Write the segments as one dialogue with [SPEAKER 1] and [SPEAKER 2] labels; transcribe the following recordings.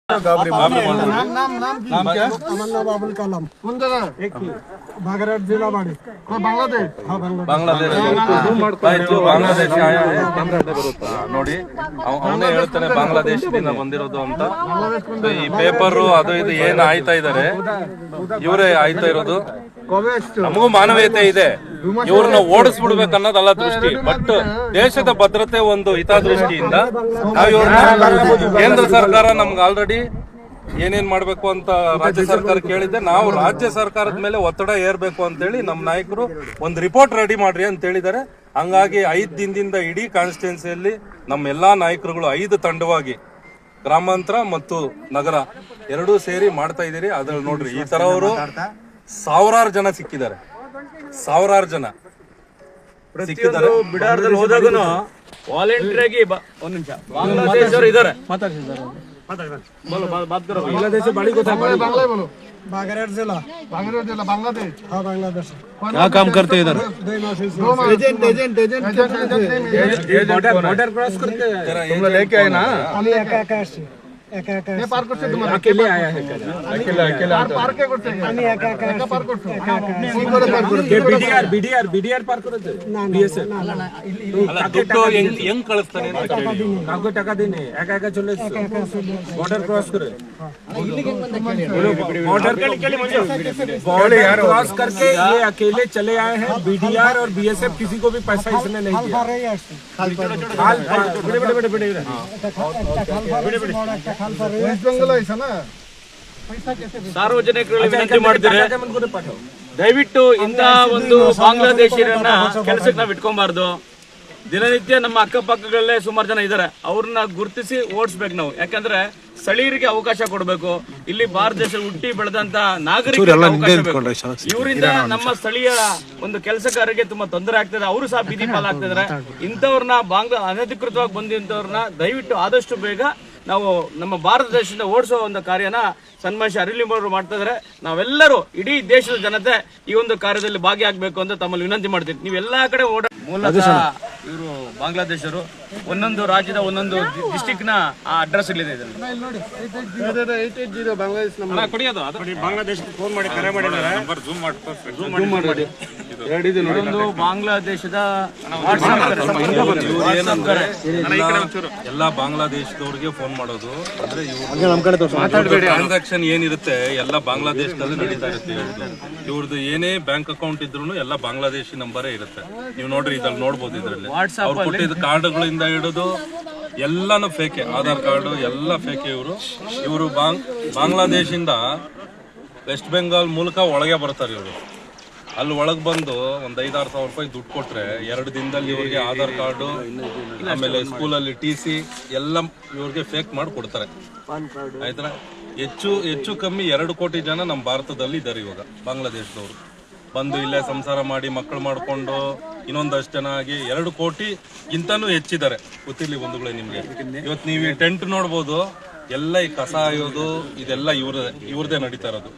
[SPEAKER 1] नाम क्या? तमन्ना बाबुल कलाम बागेरहाट जिला बाड़ी बांग्लादेश
[SPEAKER 2] ಬಾಂಗ್ಲಾದೇಶ ಆಯ್ತು ಬಾಂಗ್ಲಾದೇಶ ನೋಡಿ ಅವನೇ ಹೇಳ್ತಾನೆ ಬಾಂಗ್ಲಾದೇಶದಿಂದ ಬಂದಿರೋದು ಅಂತ. ಈ ಪೇಪರ್ ಅದು ಇದು ಏನ್ ಆಯ್ತಾ ಇದಾರೆ ಇವರೇ ಆಯ್ತಾ ಇರೋದು. ನಮಗೂ ಮಾನವೀಯತೆ ಇದೆ, ಇವ್ರನ್ನ ಓಡಿಸ್ಬಿಡ್ಬೇಕು ಅನ್ನೋದಲ್ಲ ದೃಷ್ಟಿ. ಬಟ್ ದೇಶದ ಭದ್ರತೆ ಒಂದು ಹಿತದೃಷ್ಟಿಯಿಂದ ನಾವು ಇವ್ರನ್ನ ಕೇಂದ್ರ ಸರ್ಕಾರ ನಮ್ಗೆ ಆಲ್ರೆಡಿ ಏನೇನ್ ಮಾಡ್ಬೇಕು ಅಂತ ರಾಜ್ಯ ಸರ್ಕಾರ ಕೇಳಿದ್ದೆ. ನಾವು ರಾಜ್ಯ ಸರ್ಕಾರದ ಮೇಲೆ ಒತ್ತಡ ಏರ್ಬೇಕು ಅಂತೇಳಿ ನಮ್ಮ ನಾಯಕರು ಒಂದು ರಿಪೋರ್ಟ್ ರೆಡಿ ಮಾಡ್ರಿ ಅಂತ ಹೇಳಿದ್ದಾರೆ. ಹಂಗಾಗಿ 5 ದಿನದಿಂದ ಇಡೀ ಕಾನ್ಸ್ಟಿಟ್ಯೂನ್ಸಿಯಲ್ಲಿ ನಮ್ಮ ಎಲ್ಲಾ ನಾಯಕರುಗಳು 5 ತಂಡವಾಗಿ ಗ್ರಾಮಾಂತರ ಮತ್ತು ನಗರ ಎರಡೂ ಸೇರಿ ಮಾಡ್ತಾ ಇದೀರಿ. ಅದ್ರಲ್ಲಿ ನೋಡ್ರಿ ಈ ತರ ಅವರು ಸಾವಿರಾರು ಜನ ಸಿಕ್ಕಿದ್ದಾರೆ, ಸಾವಿರಾರು ಜನ ಸಿಕ್ಕಿದ್ದಾರೆ.
[SPEAKER 3] ಬಿಡಾರದಲ್ಲಿ ಹೋದಾಗೂ ವಾಲಂಟಿಯರ್ ಆಗಿ ಒಂದ್ ನಿಮಿಷ ಬಾಂಗ್ಲಾದೇಶರು ಇದಾರೆ.
[SPEAKER 1] बांग्लादेश बड़ी को बांग्ला बोलो बागेरहाट जिला बांग्लादेश। हाँ बांग्लादेश।
[SPEAKER 4] क्या काम करते हैं इधर?
[SPEAKER 1] एजेंट बॉर्डर क्रॉस करके तुम लोग लेके आए ना? अकेले आया है अकेला बीडीआर पार करते
[SPEAKER 2] ದುಡ್ಡು ಹೆಂಗ್ ಕಳಿಸ್ತಾನೆ
[SPEAKER 1] कागो टका देने एका चले बॉर्डर क्रॉस करे बॉर्डर क्रॉस करके ये अकेले चले आए हैं। बीडीआर और बीएसएफ किसी को भी पैसा इसने नहीं दिया।
[SPEAKER 3] ಸಾರ್ವಜನಿಕರಲ್ಲಿ ವಿನಂತಿ ಮಾಡ್ತಾರೆ, ದಯವಿಟ್ಟು ಇಂತಹ ಒಂದು ಬಾಂಗ್ಲಾದೇಶಿಯರನ್ನ ಕೆಲಸಕ್ಕೆ ನಾವು ಇಟ್ಕೊಬಾರ್ದು. ದಿನನಿತ್ಯ ನಮ್ಮ ಅಕ್ಕಪಕ್ಕಗಳಲ್ಲೇ ಸುಮಾರು ಜನ ಇದ್ದಾರೆ, ಅವ್ರನ್ನ ಗುರುತಿಸಿ ಓಡಿಸ್ಬೇಕು ನಾವು. ಯಾಕಂದ್ರೆ ಸ್ಥಳೀಯರಿಗೆ ಅವಕಾಶ ಕೊಡಬೇಕು. ಇಲ್ಲಿ ಭಾರತ ದೇಶ ಹುಟ್ಟಿ ಬೆಳೆದಂತ ನಾಗರಿಕರಿಗೆ ಇವರಿಂದ ನಮ್ಮ ಸ್ಥಳೀಯ ಒಂದು ಕೆಲಸಗಾರರಿಗೆ ತುಂಬಾ ತೊಂದರೆ ಆಗ್ತದೆ, ಅವರು ಸಹ ಬೀದಿ ಪಾಲಾಗ್ತಿದ್ದಾರೆ. ಇಂಥವ್ರನ್ನ ಅನಧಿಕೃತವಾಗಿ ಬಂದಂತವ್ರನ್ನ ದಯವಿಟ್ಟು ಆದಷ್ಟು ಬೇಗ ನಾವು ನಮ್ಮ ಭಾರತ ದೇಶದಿಂದ ಓಡಿಸೋ ಒಂದು ಕಾರ್ಯನ ಸನ್ಮಾನ್ಯ ಅರವಿಂದ್ ಮಾಡ್ತಾ ಇದ್ದಾರೆ. ನಾವೆಲ್ಲರೂ ಇಡೀ ದೇಶದ ಜನತೆ ಈ ಒಂದು ಕಾರ್ಯದಲ್ಲಿ ಭಾಗಿಯಾಗಬೇಕು ಅಂತ ತಮ್ಮಲ್ಲಿ ವಿನಂತಿ ಮಾಡ್ತೀನಿ. ನೀವೆಲ್ಲಾ ಕಡೆ ಮೂಲತಃ ಇವರು ಬಾಂಗ್ಲಾದೇಶರು ಒಂದೊಂದು ರಾಜ್ಯದ ಒಂದೊಂದು ಡಿಸ್ಟಿಕ್ ನ ಅಡ್ರೆಸ್ ಇಲ್ಲಿದೆ. ಬಾಂಗ್ಲಾದೇಶಕ್ಕೆ ಫೋನ್ ಮಾಡಿ ಕರೆ ಮಾಡಿದ್ದಾರೆ. ಇದೊಂದು ಬಾಂಗ್ಲಾದೇಶದ
[SPEAKER 2] ಎಲ್ಲಾ ಬಾಂಗ್ಲಾದೇಶದವ್ರಿಗೆ ಫೋನ್ ಮಾಡೋದು ಅಂದ್ರೆ ಟ್ರಾನ್ಸಾಕ್ಷನ್ ಏನಿರುತ್ತೆ ಎಲ್ಲ ಬಾಂಗ್ಲಾದೇಶದಲ್ಲಿ ನಡೀತಾ ಇರುತ್ತೆ. ಇವ್ರದ್ದು ಏನೇ ಬ್ಯಾಂಕ್ ಅಕೌಂಟ್ ಇದ್ರು ಎಲ್ಲ ಬಾಂಗ್ಲಾದೇಶಿ ನಂಬರೇ ಇರುತ್ತೆ. ನೀವು ನೋಡ್ರಿ ಇದ್ರಲ್ಲಿ ನೋಡ್ಬೋದು, ಇದ್ರಲ್ಲಿ ಅವ್ರು ಕೊಟ್ಟಿದ್ದ ಕಾರ್ಡ್ಗಳಿಂದ ಹಿಡಿದು ಎಲ್ಲಾನು ಫೇಕೆ, ಆಧಾರ್ ಕಾರ್ಡು ಎಲ್ಲ ಫೇಕೆ. ಇವರು ಬಾಂಗ್ಲಾದೇಶಿಂದ ವೆಸ್ಟ್ ಬೆಂಗಾಲ್ ಮೂಲಕ ಒಳಗೆ ಬರ್ತಾರೆ. ಇವರು ಅಲ್ಲಿ ಒಳಗೆ ಬಂದು ಒಂದ್ 5-6 ಸಾವಿರ ರೂಪಾಯಿ ದುಡ್ಡು ಕೊಟ್ರೆ 2 ದಿನದಲ್ಲಿ ಇವ್ರಿಗೆ ಆಧಾರ್ ಕಾರ್ಡು ಆಮೇಲೆ ಸ್ಕೂಲಲ್ಲಿ TC ಎಲ್ಲ ಇವ್ರಿಗೆ ಫೇಕ್ ಮಾಡಿ ಕೊಡ್ತಾರೆ. ಆಯ್ತಾ? ಹೆಚ್ಚು ಕಮ್ಮಿ 2 ಕೋಟಿ ಜನ ನಮ್ಮ ಭಾರತದಲ್ಲಿ ಇದ್ದಾರೆ ಇವಾಗ ಬಾಂಗ್ಲಾದೇಶದವರು. ಬಂದು ಇಲ್ಲೇ ಸಂಸಾರ ಮಾಡಿ ಮಕ್ಕಳು ಮಾಡ್ಕೊಂಡು ಇನ್ನೊಂದಷ್ಟು ಜನ ಆಗಿ 2 ಕೋಟಿ ಇಂತಾನು ಹೆಚ್ಚಿದ್ದಾರೆ. ಗೊತ್ತಿರ್ಲಿ ಬಂಧುಗಳೇ ನಿಮ್ಗೆ. ಇವತ್ತು ನೀವು ಈ ಟೆಂಟ್ ನೋಡ್ಬೋದು, ಎಲ್ಲ ಈ ಕಸ ಆಯೋದು ಇದೆಲ್ಲ ಇವ್ರದೇ ನಡೀತಾ ಇರೋದು.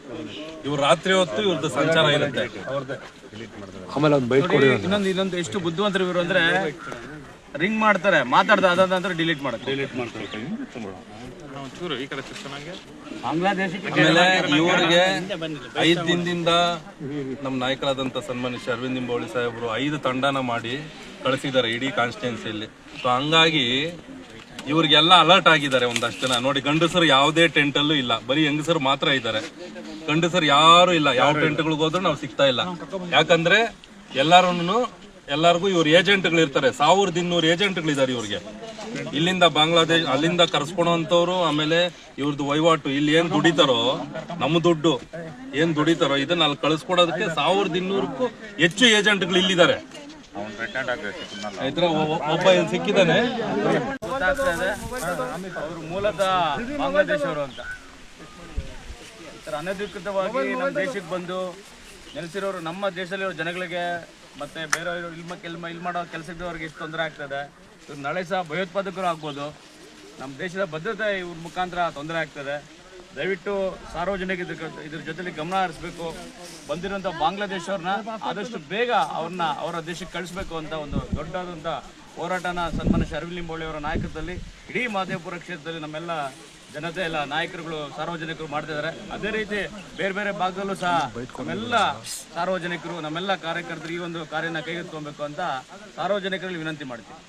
[SPEAKER 2] ಇವ್ರು ರಾತ್ರಿ ಹೊತ್ತು ಇವ್ರದ್ದು ಸಂಚಾರ ಇರುತ್ತೆ ಅವ್ರದ್ದೇ.
[SPEAKER 3] ಇನ್ನೊಂದು ಎಷ್ಟು ಬುದ್ಧಿವಂತರು ಇವರು ಅಂದ್ರೆ ರಿಂಗ್ ಮಾಡ್ತಾರೆ, ಮಾತಾಡ್ದ ಅದಾದ ನಂತರ ಡಿಲೀಟ್ ಮಾಡ್ತಾರೆ.
[SPEAKER 2] ಆಮೇಲೆ ಇವರಿಗೆ 5 ದಿನದಿಂದ ನಮ್ಮ ನಾಯಕರಾದಂತ ಸನ್ಮಾನ್ಯ ಅರವಿಂದ್ ಲಿಂಬಾವಳಿ ಸಾಹೇಬರು 5 ತಂಡನ ಮಾಡಿ ಕಳಿಸಿದ್ದಾರೆ ಇಡೀ ಕಾನ್ಸ್ಟಿಟ್ಯೂನ್ಸಿಯಲ್ಲಿ. ಸೊ ಹಂಗಾಗಿ ಇವ್ರಿಗೆಲ್ಲ ಅಲರ್ಟ್ ಆಗಿದ್ದಾರೆ. ಒಂದಷ್ಟು ಜನ ನೋಡಿ, ಗಂಡಸರು ಯಾವುದೇ ಟೆಂಟ್ ಅಲ್ಲೂ ಇಲ್ಲ, ಬರೀ ಹೆಂಗಸರು ಮಾತ್ರ ಇದ್ದಾರೆ. ಗಂಡಸರು ಯಾರು ಇಲ್ಲ, ಯಾವ ಟೆಂಟ್ಗಳಿಗೆ ಹೋದ್ರೂ ನಾವು ಸಿಗ್ತಾ ಇಲ್ಲ. ಯಾಕಂದ್ರೆ ಎಲ್ಲಾರ್ಗು ಇವ್ರ ಏಜೆಂಟ್ಗಳು ಇರ್ತಾರೆ. 1200 ಏಜೆಂಟ್ಗಳಿದ್ದಾರೆ ಇವ್ರಿಗೆ. ಇಲ್ಲಿಂದ ಬಾಂಗ್ಲಾದೇಶ ಅಲ್ಲಿಂದ ಕರ್ಸ್ಕೊಳೋಂಥವ್ರು. ಆಮೇಲೆ ಇವ್ರದ್ದು ವಹಿವಾಟು ಇಲ್ಲಿ ಏನ್ ದುಡಿತಾರೋ, ನಮ್ಮ ದುಡ್ಡು ಏನ್ ದುಡಿತಾರೋ ಇದನ್ನ ಅಲ್ಲಿ ಕಳಿಸ್ಕೊಡೋದಕ್ಕೆ 1200ಕ್ಕೂ ಹೆಚ್ಚು ಏಜೆಂಟ್ಗಳು ಇಲ್ಲಿದ್ದಾರೆ. ಒಬ್ಬ ಸಿಕ್ಕಿದ್ದಾನೆ,
[SPEAKER 3] ಅವರು ಮೂಲತಃ ಬಾಂಗ್ಲಾದೇಶವರು ಅಂತ. ಅನಧಿಕೃತವಾಗಿ ನಮ್ಮ ದೇಶಕ್ಕೆ ಬಂದು ನೆಲೆಸಿರೋರು ನಮ್ಮ ದೇಶದಲ್ಲಿರೋ ಜನಗಳಿಗೆ ಮತ್ತೆ ಬೇರೆಯವರು ಇಲ್ಲಿ ಮಾಡೋ ಕೆಲಸದವ್ರಿಗೆ ಎಷ್ಟು ತೊಂದರೆ ಆಗ್ತದೆ. ಇವ್ರು ನಾಳೆ ಸಹ ಭಯೋತ್ಪಾದಕರು ಆಗ್ಬೋದು. ನಮ್ಮ ದೇಶದ ಭದ್ರತೆ ಇವ್ರ ಮುಖಾಂತರ ತೊಂದರೆ ಆಗ್ತದೆ. ದಯವಿಟ್ಟು ಸಾರ್ವಜನಿಕರು ಇದ್ರ ಜೊತೆಲಿ ಗಮನ ಹರಿಸಬೇಕು. ಬಂದಿರುವಂಥ ಬಾಂಗ್ಲಾದೇಶವ್ರನ್ನ ಆದಷ್ಟು ಬೇಗ ಅವರ ದೇಶಕ್ಕೆ ಕಳಿಸ್ಬೇಕು ಅಂತ ಒಂದು ದೊಡ್ಡದಾದಂಥ ಹೋರಾಟನ ಸನ್ಮಾನ್ಯ ಅರವಿಂದ್ ಲಿಂಬಾವಳಿ ಅವರ ನಾಯಕತ್ವದಲ್ಲಿ ಇಡೀ ಮಹದೇವಪುರ ಕ್ಷೇತ್ರದಲ್ಲಿ ನಮ್ಮೆಲ್ಲ ಜನತೆ ಎಲ್ಲ ನಾಯಕರುಗಳು ಸಾರ್ವಜನಿಕರು ಮಾಡ್ತಿದ್ದಾರೆ. ಅದೇ ರೀತಿ ಬೇರೆ ಬೇರೆ ಭಾಗದಲ್ಲೂ ಸಹ ನಮ್ಮೆಲ್ಲ ಸಾರ್ವಜನಿಕರು ನಮ್ಮೆಲ್ಲ ಕಾರ್ಯಕರ್ತರು ಈ ಒಂದು ಕಾರ್ಯನ ಕೈಗೆತ್ತಿಕೊಳ್ಬೇಕು ಅಂತ ಸಾರ್ವಜನಿಕರಲ್ಲಿ ವಿನಂತಿ ಮಾಡ್ತೀವಿ.